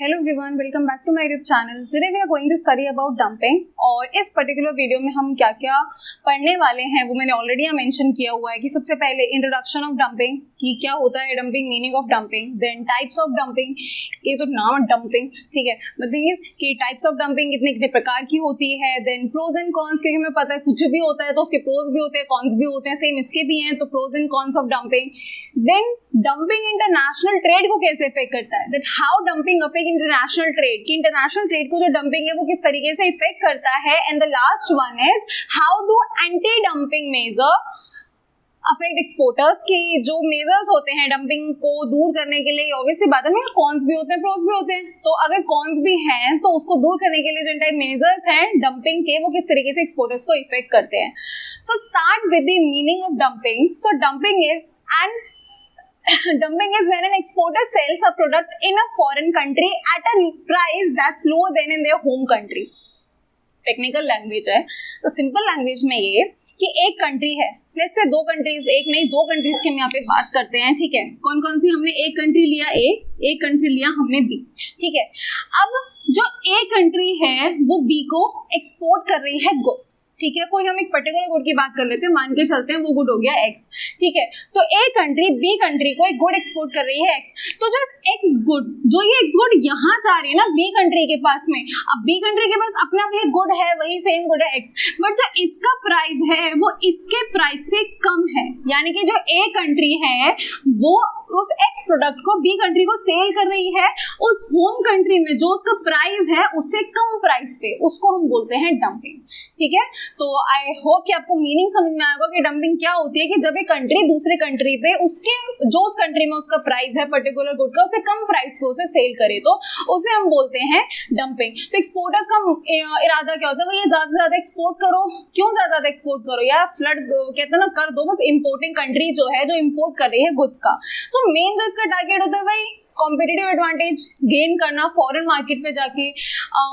Hello everyone, welcome back to my YouTube channel. Today we are going to study about dumping. और इस particular video में हम क्या क्या पढ़ने वाले हैं वो मैंने ऑलरेडी मेंशन किया हुआ है कि सबसे पहले इंट्रोडक्शन ऑफ डंपिंग, कि क्या होता है dumping, meaning of dumping, then types of dumping, ये तो नाम है डंपिंग, ठीक है, बट थिंग इज कि टाइप्स ऑफ डंपिंग कितने कितने प्रकार की होती है, देन प्रोज एंड कॉन्स, क्योंकि हमें पता है कुछ भी होता है तो उसके प्रोज भी होते हैं, कॉन्स भी होते हैं, सेम इसके भी हैं, तो pros and cons of dumping. Then dumping international trade को कैसे इफेक्ट करता है, that how dumping affect international trade, कि इंटरनेशनल ट्रेड को जो डंपिंग है वो किस तरीके से इफेक्ट करता है। And the last one is how do anti dumping measure affect exporters, की जो मेजर्स होते हैं डंपिंग को दूर करने के लिए, ऑब्वियसली बात है, कॉन्स भी होते हैं, प्रोस भी होते हैं, तो अगर कॉन्स भी हैं तो उसको दूर करने के लिए जो टाइप मेजर्स हैं डंपिंग के, वो किस तरीके से एक्सपोर्टर्स को इफेक्ट करते हैं। So start with the meaning of dumping. So dumping is dumping is when an exporter sells a product in a foreign country at a price that's lower than in their home country. Technical language है, तो simple language में ये कि एक country है, let's say दो countries, एक नहीं दो कंट्रीज की हम यहाँ पे बात करते हैं, ठीक है। कौन कौन सी, हमने एक कंट्री लिया ए, एक कंट्री लिया हमने बी, ठीक है। अब जो ए कंट्री है वो बी को एक्सपोर्ट कर रही है गुड्स, ठीक है। कोई हम एक पर्टिकुलर गुड की बात कर लेते हैं, मान के चलते हैं वो गुड हो गया एक्स, ठीक है। तो ए कंट्री बी कंट्री को एक गुड एक्सपोर्ट कर रही है एक्स, तो जो एक्स गुड, जो ये एक्स गुड यहाँ जा रही है ना बी कंट्री के पास में, अब बी कंट्री के पास अपना भी एक गुड है, वही सेम गुड है एक्स, बट जो इसका प्राइस है वो इसके प्राइस से कम है, यानी कि जो ए कंट्री है वो उस एक्स प्रोडक्ट को बी कंट्री को सेल कर रही है उस होम कंट्री में जो उसका प्राइस है उससे कम प्राइस पे, उसको हम बोलते हैं डंपिंग, ठीक है। तो आई होप कि आपको मीनिंग समझ में आएगा कि डंपिंग क्या होती है, कि जब एक कंट्री दूसरे कंट्री पे उसके जो उस कंट्री में उसका प्राइस है पर्टिकुलर गुड का, उससे कम प्राइस पे उसे सेल करे तो उसे हम बोलते हैं डंपिंग। तो एक्सपोर्टर्स का इरादा क्या होता है, भाई ये ज्यादा से ज्यादा एक्सपोर्ट करो, क्यों ज्यादा एक्सपोर्ट करो, या फ्लड कहते हैं ना कर दो, बस इंपोर्टिंग कंट्री जो है जो इंपोर्ट कर रही है गुड्स का। तो मेन जो इसका टारगेट होता है भाई कॉम्पिटिटिव एडवांटेज गेन करना, फॉरेन मार्केट पे जाके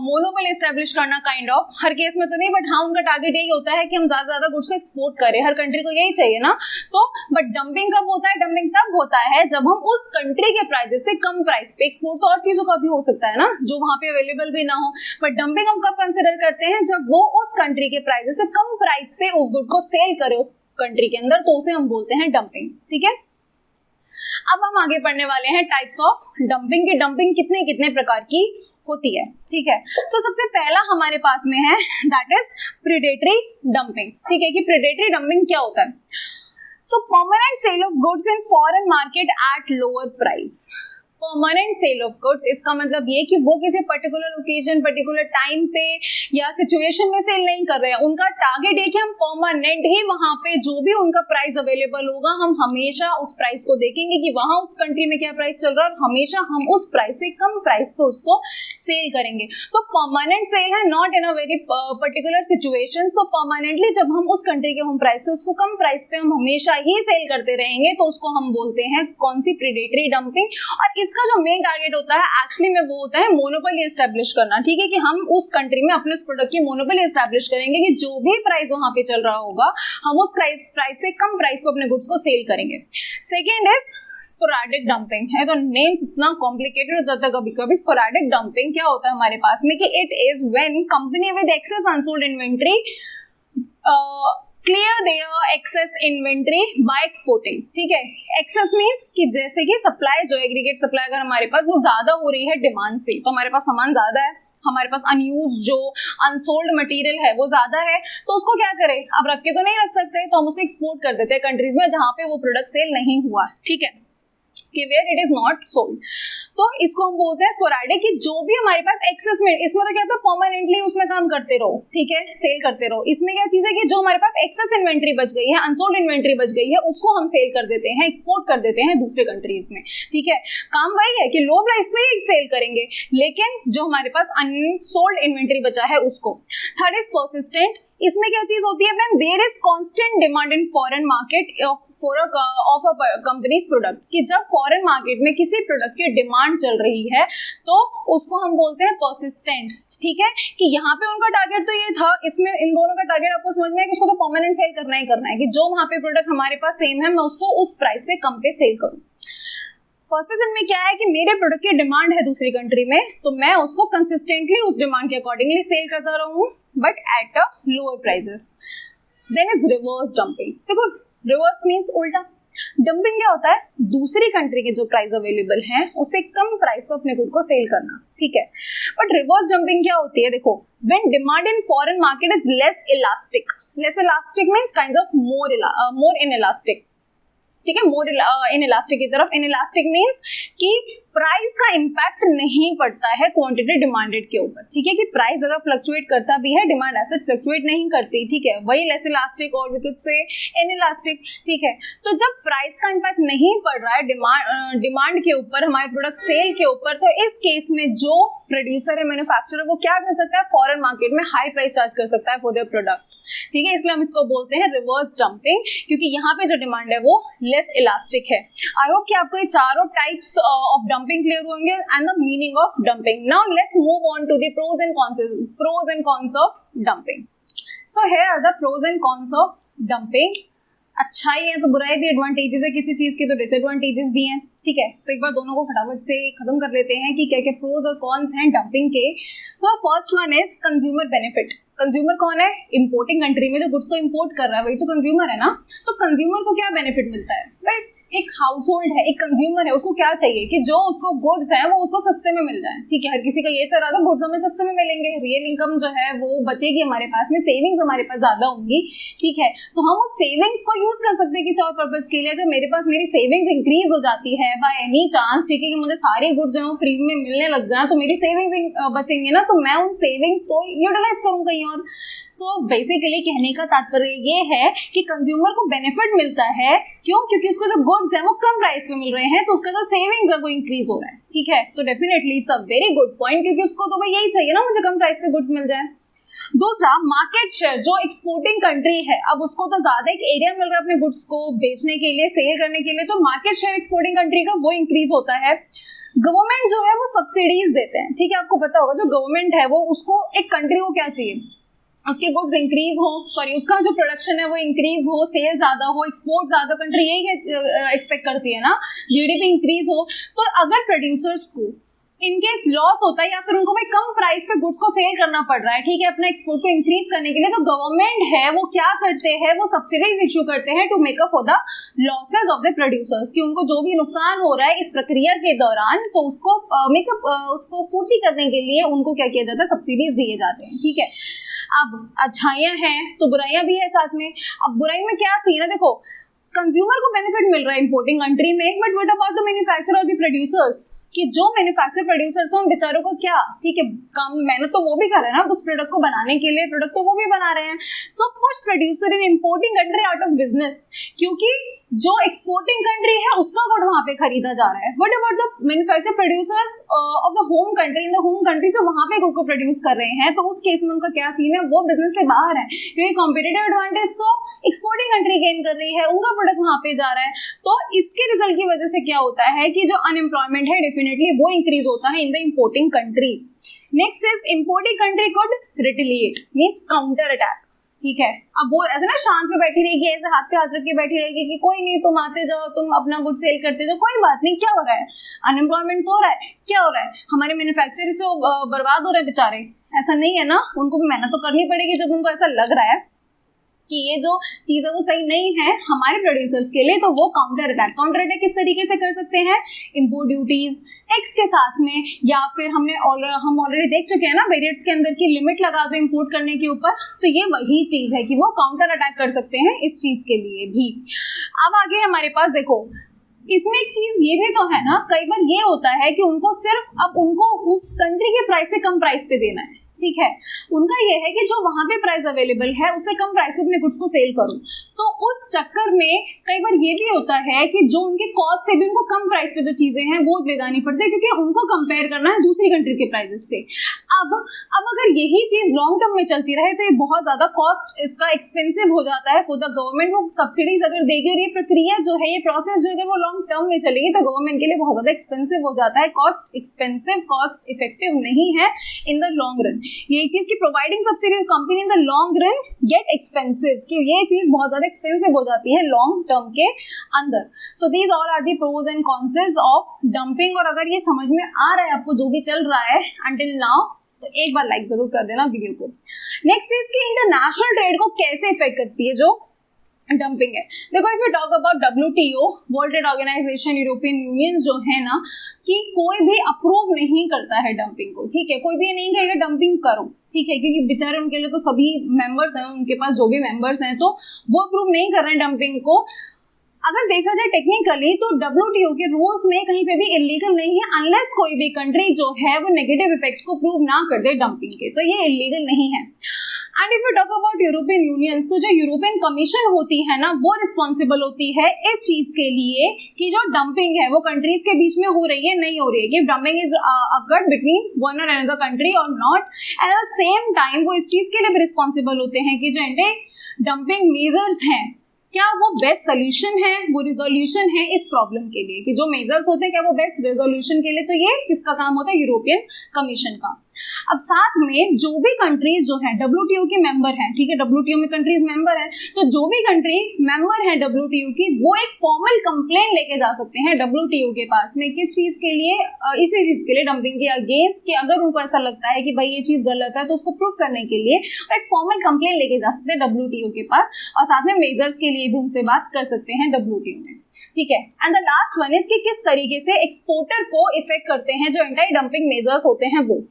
मोनोपोली एस्टेब्लिश करना, काइंड ऑफ, हर केस में तो नहीं, बट हाँ उनका टारगेट यही होता है कि हम ज्यादा ज्यादा गुड्स को एक्सपोर्ट करें, हर कंट्री को यही चाहिए ना। तो बट डंपिंग कब होता है, डंपिंग तब होता है जब हम उस कंट्री के प्राइस से कम प्राइस पे, एक्सपोर्ट तो और चीजों का भी हो सकता है ना जो वहां पे अवेलेबल भी ना हो, बट डंपिंग हम कब कंसिडर करते हैं, जब वो उस कंट्री के प्राइस से कम प्राइस पे उस गुड को सेल करे उस कंट्री के अंदर, तो उसे हम बोलते हैं डंपिंग, ठीक है। अब हम आगे पढ़ने वाले हैं टाइप्स ऑफ डंपिंग, की डंपिंग कितने कितने प्रकार की होती है, ठीक है। तो सबसे पहला हमारे पास में है दैट इज प्रेडेटरी डंपिंग, ठीक है, कि प्रेडेटरी डंपिंग क्या होता है। So permanent sale of goods in foreign market at lower price. Permanent sale of goods, इसका मतलब ये कि वो किसी पर्टिकुलर ओकेजन, पर्टिकुलर टाइम पे या सिचुएशन में सेल नहीं कर रहे हैं, उनका टारगेट है कि हम परमानेंट ही वहां पे जो भी उनका प्राइस अवेलेबल होगा हम हमेशा उस प्राइस को देखेंगे कि वहां उस कंट्री में क्या प्राइस चल रहा है, और हमेशा हम उस प्राइस से कम प्राइस पे उसको सेल करेंगे। तो परमानेंट सेल है, not in a very particular situations. तो परमानेंटली जब हम उस कंट्री के होम प्राइस से उसको कम प्राइस पे हम हमेशा ही सेल करते रहेंगे, तो उसको हम बोलते हैं कौन सी, प्रेडेटरी डंपिंग। और इसका जो मेन टारगेट होता है एक्चुअली में वो होता है मोनोपोली एस्टैब्लिश करना, ठीक है, कि हम उस कंट्री में अपने उस प्रोडक्ट की मोनोपोली एस्टैब्लिश करेंगे कि जो भी प्राइस वहां पे चल रहा होगा हम उस प्राइस से कम प्राइस पे अपने गुड्स को सेल करेंगे। सेकेंड इज स्पोरेडिक डंपिंग है, तो नेम इतना कॉम्प्लिकेटेड हो जाता है कभी कभी। स्पोरेडिक डंपिंग क्या होता है हमारे पास में, कि it is when company with excess unsold inventory clear their excess inventory by exporting, ठीक है। एक्सेस मींस कि जैसे कि सप्लाई जो एग्रीगेट सप्लाई अगर हमारे पास वो ज्यादा हो रही है डिमांड से, तो हमारे पास सामान ज्यादा है, हमारे पास अनयूज जो अनसोल्ड मटेरियल है वो ज्यादा है, तो उसको क्या करें, अब रख के तो नहीं रख सकते, तो हम उसको एक्सपोर्ट कर देते हैं कंट्रीज में जहां पे वो प्रोडक्ट सेल नहीं हुआ, ठीक है, कि where it is not sold. तो इसको हम बोलते हैं स्पोरेडिक, कि जो भी हमारे पास एक्सेस में, इसमें तो क्या था परमानेंटली उसमें काम करते रहो, ठीक है, सेल करते रहो। इसमें क्या चीज है कि जो हमारे पास एक्सेस इन्वेंट्री बच गई है, अनसोल्ड इन्वेंट्री बच गई है, उसको हम सेल कर देते हैं, एक्सपोर्ट कर देते हैं दूसरे कंट्रीज में, ठीक है। काम वही है कि लो प्राइस पे ही सेल करेंगे, लेकिन जो हमारे पास अनसोल्ड इन्वेंट्री बचा है उसको। थर्ड इज परसिस्टेंट, इसमें क्या चीज होती है, when there is constant demand in foreign market of a company's product, कि जब फॉरेन मार्केट में किसी प्रोडक्ट की डिमांड चल रही है तो उसको हम बोलते हैं परसिस्टेंट, ठीक है, कि यहाँ पे उनका टारगेट तो ये था, इसमें इन दोनों का टारगेट आपको समझ में है कि उसको तो परमानेंट सेल करना ही करना है, कि जो वहां पे प्रोडक्ट हमारे पास सेम है मैं उसको उस प्राइस से कम पे सेल करूं। फर्स्ट सेशन में क्या है कि मेरे प्रोडक्ट की डिमांड है दूसरी कंट्री में, तो मैं उसको कंसिस्टेंटली उस डिमांड के अकॉर्डिंगली सेल करता रहूं, but at a lower prices. Then is reverse dumping. देखो रिवर्स मीन्स उल्टा। डंपिंग क्या होता है? दूसरी कंट्री के जो प्राइस अवेलेबल हैं उससे कम प्राइस पर अपने गुड को सेल करना, ठीक है। बट रिवर्स डंपिंग क्या होती है? देखो, when demand in foreign market is less elastic means kind of more inelastic, ठीक है, मोर इन इलास्टिक की तरफ। इन इलास्टिक मीन्स कि प्राइस का इम्पैक्ट नहीं पड़ता है क्वांटिटी डिमांडेड के ऊपर, ठीक है, कि प्राइस अगर फ्लक्चुएट करता भी है, डिमांड ऐसे फ्लक्चुएट नहीं करती, ठीक है, वही लेस इलास्टिक और we could say in elastic, ठीक है। तो जब प्राइस का इम्पैक्ट नहीं पड़ रहा है डिमांड के ऊपर, हमारे प्रोडक्ट सेल के ऊपर, तो इस केस में जो प्रोड्यूसर है, मैन्युफैक्चरर, वो क्या कर सकता है? फॉरेन मार्केट में हाई प्राइस चार्ज कर सकता है फॉर देयर प्रोडक्ट, ठीक है। इसलिए हम इसको बोलते हैं रिवर्स डंपिंग, क्योंकि यहाँ पे जो डिमांड है वो लेस इलास्टिक है। आई होप कि आपको ये चारों टाइप्स ऑफ डंपिंग क्लियर होंगे and the meaning of dumping. Now let's move on to the pros and cons of dumping. So here are the pros and cons of dumping. अच्छाई है तो बुराई भी, एडवांटेजेस है किसी चीज के तो डिसएडवांटेजेस भी हैं, ठीक है। तो एक बार दोनों को फटाफट से खत्म कर लेते हैं कि क्या क्या प्रोज और कॉन्स हैं डंपिंग के। तो first one is consumer benefit. Consumer कौन है? इंपोर्टिंग कंट्री में जो गुड्स को इंपोर्ट कर रहा है वही तो कंज्यूमर है ना। तो कंज्यूमर को क्या बेनिफिट मिलता है भाई? एक हाउस होल्ड है, एक कंज्यूमर है, उसको क्या चाहिए कि जो उसको गुड्स है वो उसको सस्ते में मिल जाए, ठीक है। हर किसी का ये तरह था गुड्स हमें सस्ते में मिलेंगे, रियल इनकम जो है वो बचेगी हमारे पास में, सेविंग्स हमारे पास ज्यादा होंगी, ठीक है। तो हम उस सेविंग्स को यूज कर सकते हैं किसी और पर्पज के लिए। अगर मेरे पास मेरी सेविंग्स इंक्रीज हो जाती है बाय एनी चांस, ठीक है, कि मुझे सारे गुड्स जो है फ्री में मिलने लग जाए, तो मेरी सेविंग्स बचेंगे ना, तो मैं उन सेविंग्स को यूटिलाइज करूँ कहीं और। सो बेसिकली कहने का तात्पर्य ये है कि कंज्यूमर को बेनिफिट मिलता है, क्यों? क्योंकि उसको जो गुड्स है वो कम प्राइस पे मिल रहे हैं, तो उसका जो सेविंग्स है वो इंक्रीज हो रहा है, ठीक है। तो definitely it's a very good point, क्योंकि उसको तो भाई यही चाहिए ना, मुझे कम प्राइस पे गुड्स मिल जाए। दूसरा, मार्केट शेयर। जो एक्सपोर्टिंग कंट्री है, अब उसको तो ज्यादा एक एरिया मिल रहा है अपने गुड्स को बेचने के लिए, सेल करने के लिए, तो मार्केट शेयर एक्सपोर्टिंग कंट्री का वो इंक्रीज होता है। गवर्नमेंट जो है वो सब्सिडीज देते हैं, ठीक है। आपको पता होगा जो गवर्नमेंट है वो, उसको एक कंट्री को क्या चाहिए? उसके गुड्स इंक्रीज हो, उसका जो प्रोडक्शन है वो इंक्रीज हो, सेल ज्यादा हो, एक्सपोर्ट ज्यादा, कंट्री यही एक्सपेक्ट करती है ना, जीडीपी इंक्रीज हो। तो अगर प्रोड्यूसर्स को इनकेस लॉस होता है या फिर उनको भाई कम प्राइस पे गुड्स को सेल करना पड़ रहा है, ठीक है, अपना एक्सपोर्ट को इंक्रीज करने के लिए, तो गवर्नमेंट है वो क्या करते हैं? वो सब्सिडीज इश्यू करते हैं to make up for the losses of the producers, कि उनको जो भी नुकसान हो रहा है इस प्रक्रिया के दौरान, तो उसको उसको पूर्ति करने के लिए उनको क्या किया जाता है? सब्सिडीज दिए जाते हैं, ठीक है। अब अच्छाइयां हैं तो बुराइयां भी है साथ में। अब बुराई में क्या सीन है? देखो, कंज्यूमर को बेनिफिट मिल रहा है इंपोर्टिंग कंट्री में, but what about the manufacturer और द प्रोड्यूसर्स, कि जो मैन्युफैक्चर प्रोड्यूसर्स हैं उन बेचारों को क्या, ठीक है, कम मेहनत तो वो भी कर रहे हैं ना उस प्रोडक्ट को बनाने के लिए, प्रोडक्ट तो वो भी बना रहे हैं। सो push producer in importing country out of business, क्योंकि जो एक्सपोर्टिंग कंट्री है उसका गुड वहां पे खरीदा जा रहा है। What about the manufacture producers of the home country, in the home country, जो वहां पे गुड को प्रोड्यूस कर रहे हैं, तो उस केस में उनका क्या सीन है? वो बिजनेस से बाहर है, क्योंकि कॉम्पिटिटिव एडवांटेज तो एक्सपोर्टिंग कंट्री गेन कर रही है, उनका प्रोडक्ट वहां पे जा रहा है। तो इसके रिजल्ट की वजह से क्या होता है कि जो अनएम्प्लॉयमेंट है डेफिनेटली वो इंक्रीज होता है in the importing country. Next is importing country could retaliate, means counter attack, ठीक है। अब वो ऐसे ना शांत पे बैठी रहेगी, ऐसे हाथ पे हाथ रख के बैठी रहेगी कि कोई नहीं, तुम आते जाओ, तुम अपना गुड सेल करते जाओ, कोई बात नहीं, क्या हो रहा है? अनएम्प्लॉयमेंट तो हो रहा है, क्या हो रहा है? हमारे मैन्युफैक्चरर से बर्बाद हो रहे हैं बेचारे। ऐसा नहीं है ना, उनको भी मेहनत तो करनी पड़ेगी जब उनको ऐसा लग रहा है कि ये जो चीज है वो सही नहीं है हमारे प्रोड्यूसर्स के लिए, तो वो काउंटर अटैक किस तरीके से कर सकते हैं? इंपोर्ट ड्यूटीज, टैक्स के साथ में, या फिर हम ऑलरेडी देख चुके हैं ना बैरियर्स के अंदर की लिमिट लगा दो इंपोर्ट करने के ऊपर, तो ये वही चीज है कि वो काउंटर अटैक कर सकते हैं इस चीज के लिए भी। अब आगे हमारे पास देखो, इसमें एक चीज ये भी तो है ना, कई बार ये होता है कि उनको सिर्फ अब उनको उस कंट्री के प्राइस से कम प्राइस पे देना है, ठीक है। उनका ये है कि जो वहां पे प्राइस अवेलेबल है उससे कम प्राइस पे अपने गुड्स को सेल करूं, तो उस चक्कर में कई बार ये भी होता है कि जो उनके कॉस्ट से भी उनको कम प्राइस पे जो चीजें हैं वो ले जानी पड़ती है, क्योंकि उनको कंपेयर करना है दूसरी कंट्री के प्राइसेस से। अब अगर यही चीज लॉन्ग टर्म में चलती रहे तो ये बहुत ज्यादा कॉस्ट इसका एक्सपेंसिव हो जाता है फॉर द गवर्नमेंट। वो सब्सिडीज अगर देगी और ये प्रक्रिया जो है, ये प्रोसेस जो है वो लॉन्ग टर्म में चलेगी, तो गवर्नमेंट के लिए बहुत ज्यादा एक्सपेंसिव हो जाता है। कॉस्ट एक्सपेंसिव, कॉस्ट इफेक्टिव नहीं है इन द लॉन्ग रन। ये चीज की providing subsidy company in the long run get expensive, कि ये चीज बहुत ज्यादा एक्सपेंसिव हो जाती है लॉन्ग टर्म के अंदर. So these all are the pros and cons of dumping. और अगर ये समझ में आ रहा है आपको जो भी चल रहा है अंटिल नाउ, तो एक बार लाइक जरूर कर देना वीडियो को. नेक्स्ट इज कि इंटरनेशनल ट्रेड को कैसे इफेक्ट करती है जो डंपिंग है. देखो, if you talk about WTO, world trade organization, European union जो है ना, कि कोई भी अप्रूव नहीं करता है डंपिंग को. ठीक है, कोई भी नहीं कहेगा डंपिंग करो. ठीक है, क्योंकि बेचारे उनके लिए तो सभी मेंबर्स हैं, उनके पास जो भी मेंबर्स हैं तो वो अप्रूव नहीं कर रहे हैं डंपिंग को. अगर देखा जाए टेक्निकली तो WTO के रूल्स में कहीं पे भी इलीगल नहीं है अनलेस कोई भी कंट्री जो है वो नेगेटिव इफेक्ट्स को प्रूव ना कर दे डंपिंग के, तो ये इलीगल नहीं है. And if you talk about European unions, तो जो यूरोपियन कमीशन होती है ना, वो रिस्पॉन्सिबल होती है इस चीज के लिए कि जो डंपिंग है वो कंट्रीज के बीच में हो रही है नहीं हो रही है, कि dumping is occurred between one और अनदर कंट्री और not. And at the same time वो इस चीज के लिए भी रिस्पॉन्सिबल होते हैं कि जो एंटी डंपिंग मेजर्स हैं क्या वो बेस्ट सोल्यूशन है, वो रिजोल्यूशन है इस प्रॉब्लम के लिए, कि जो मेजर्स होते हैं क्या वो बेस्ट रिजोल्यूशन के लिए. तो ये किसका काम होता है? यूरोपियन कमीशन का. अब साथ में जो भी कंट्रीज जो है WTO की मेंबर हैं, ठीक है, WTO में कंट्रीज मेंबर हैं, तो जो भी कंट्री मेंबर है WTO की, वो एक फॉर्मल कंप्लेन लेके जा सकते हैं WTO के पास में. किस चीज के लिए? इसी चीज के लिए, डंपिंग के अगेंस्ट, कि अगर उनको ऐसा लगता है कि भाई ये चीज गलत है तो उसको प्रूव करने के लिए एक फॉर्मल कंप्लेन लेके जा सकते हैं WTO के पास, और साथ में मेजर्स के लिए भी उनसे बात कर सकते हैं WTO में. ठीक है. And the last one is कि किस तरीके से एक्सपोर्टर को इफेक्ट करते हैं जो एंटी डंपिंग मेजर्स होते हैं वो.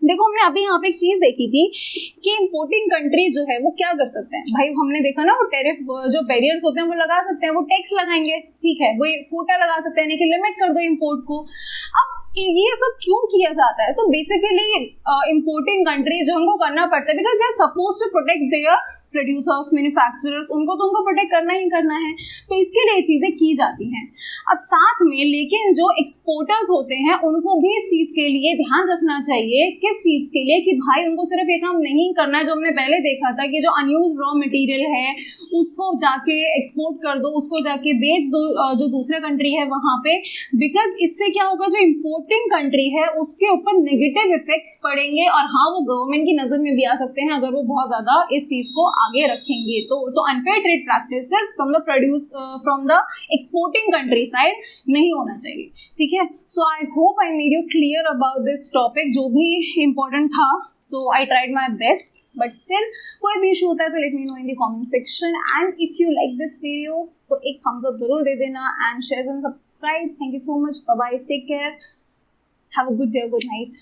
देखो, हमने अभी यहाँ पे एक चीज देखी थी कि इंपोर्टिंग कंट्रीज जो है वो क्या कर सकते हैं. भाई हमने देखा ना, वो टेरिफ जो बैरियर्स होते हैं वो लगा सकते हैं, वो टैक्स लगाएंगे. ठीक है, वो कोटा लगा सकते हैं, कि लिमिट कर दो इंपोर्ट को. अब ये सब क्यों किया जाता है? सो बेसिकली इंपोर्टिंग कंट्रीज जो हमको करना पड़ता है because they are suppose to protect their producers, manufacturers, उनको प्रोटेक्ट करना ही करना है, तो इसके लिए चीजें की जाती हैं. अब साथ में लेकिन जो एक्सपोर्टर्स होते हैं उनको भी इस चीज के लिए ध्यान रखना चाहिए. किस चीज के लिए? कि भाई उनको सिर्फ ये काम नहीं करना है जो हमने पहले देखा था, कि जो अनयूज्ड रॉ मटेरियल है उसको जाके एक्सपोर्ट कर दो, उसको जाके बेच दो जो दूसरा कंट्री है वहां पे, बिकॉज इससे क्या होगा, जो इम्पोर्टिंग कंट्री है उसके ऊपर नेगेटिव इफेक्ट्स पड़ेंगे, और हाँ वो गवर्नमेंट की नजर में भी आ सकते हैं अगर वो बहुत ज्यादा इस चीज को आगे रखेंगे. तो unfair trade practices from the exporting country side नहीं होना चाहिए. ठीक है. So I hope I made you clear about this topic. जो भी इम्पोर्टेंट था तो I tried my best, but still कोई भी इशू होता है तो let me know in the comment section. And if you like this video तो एक थम्स अप जरूर दे देना, and share and subscribe. Thank you so much. Bye bye. Take care. Have a good day, good night.